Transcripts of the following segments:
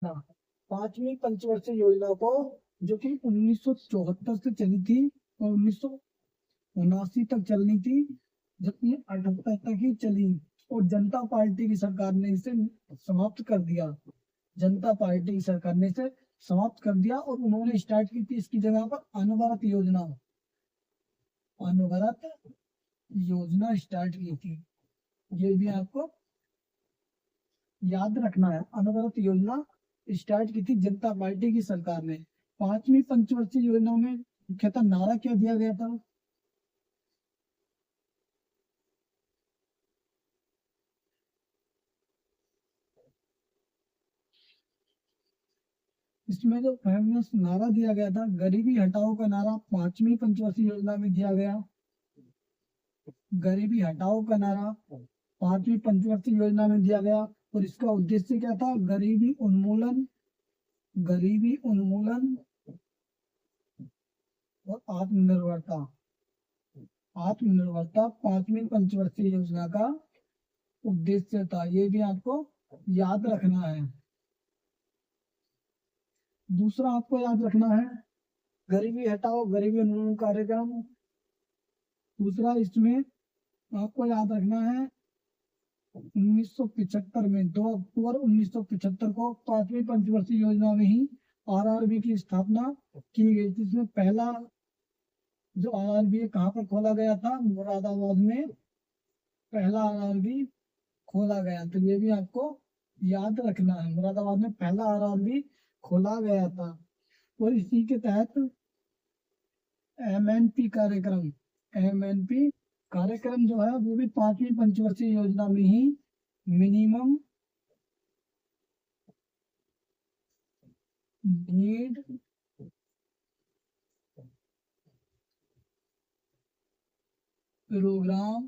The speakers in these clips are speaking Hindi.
हाँ, पांचवी पंचवर्षीय योजना को, जो कि 1974 से चली थी और 1979 तक चलनी थी, जबकि 78 तक ही चली, और जनता पार्टी की सरकार ने इसे समाप्त कर दिया। जनता पार्टी की सरकार ने इसे समाप्त कर दिया और उन्होंने स्टार्ट की थी इसकी जगह पर अनवरत योजना। अनवरत योजना स्टार्ट की थी, ये भी आपको याद रखना है। अनवरत योजना स्टार्ट की थी जनता पार्टी की सरकार ने। पांचवी पंचवर्षीय योजना में मुख्यतः नारा क्या दिया गया था? इसमें जो फेमस नारा दिया गया था, गरीबी हटाओ का नारा पांचवी पंचवर्षीय योजना में दिया गया। गरीबी हटाओ का नारा पांचवी पंचवर्षीय योजना में दिया गया, और इसका उद्देश्य क्या था? गरीबी उन्मूलन, गरीबी उन्मूलन और आत्मनिर्भरता। आत्मनिर्भरता पांचवी पंचवर्षीय योजना का उद्देश्य था, ये भी आपको याद रखना है। दूसरा आपको याद रखना है गरीबी हटाओ गरीबी उन्मूलन कार्यक्रम। दूसरा इसमें आपको याद रखना है 1975 में, 2 अक्टूबर 1975 को पांचवी पंचवर्षीय योजना में ही आरआरबी की स्थापना की गई थी। इसमें पहला जो आरआरबी है कहाँ पर खोला गया था? मुरादाबाद में पहला आरआरबी खोला गया। तो ये भी आपको याद रखना है, मुरादाबाद में पहला आरआरबी खोला गया था। और इसी के तहत एमएनपी कार्यक्रम, एमएनपी कार्यक्रम जो है वो भी पांचवी पंचवर्षीय योजना में ही मिनिमम नीड प्रोग्राम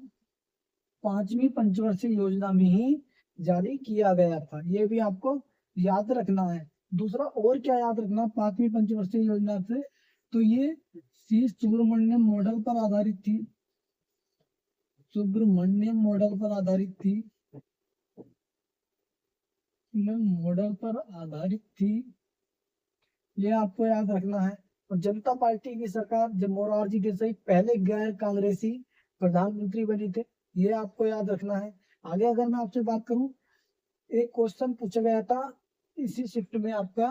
पांचवी पंचवर्षीय योजना में ही जारी किया गया था, ये भी आपको याद रखना है। दूसरा और क्या याद रखना पांचवी पंचवर्षीय योजना से? तो ये सी सुब्रमण्यम मॉडल पर आधारित थी। सुब्रमण्यम मॉडल पर आधारित थी, मॉडल पर आधारित थी, ये आपको याद रखना है। और जनता पार्टी की सरकार जब मोरारजी देसाई पहले गैर कांग्रेसी प्रधानमंत्री बने थे, ये आपको याद रखना है। आगे अगर मैं आपसे बात करूं, एक क्वेश्चन पूछा गया था इसी शिफ्ट में आपका,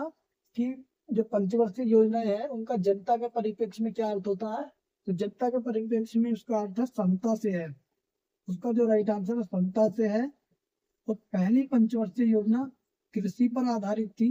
कि जो पंचवर्षीय योजना है उनका जनता के परिप्रेक्ष्य में क्या अर्थ होता है? तो जनता के परिप्रेक्ष्य में उसका अर्थ है समता से है। उसका जो राइट आंसर है समता से है। और पहली पंचवर्षीय योजना कृषि पर आधारित थी,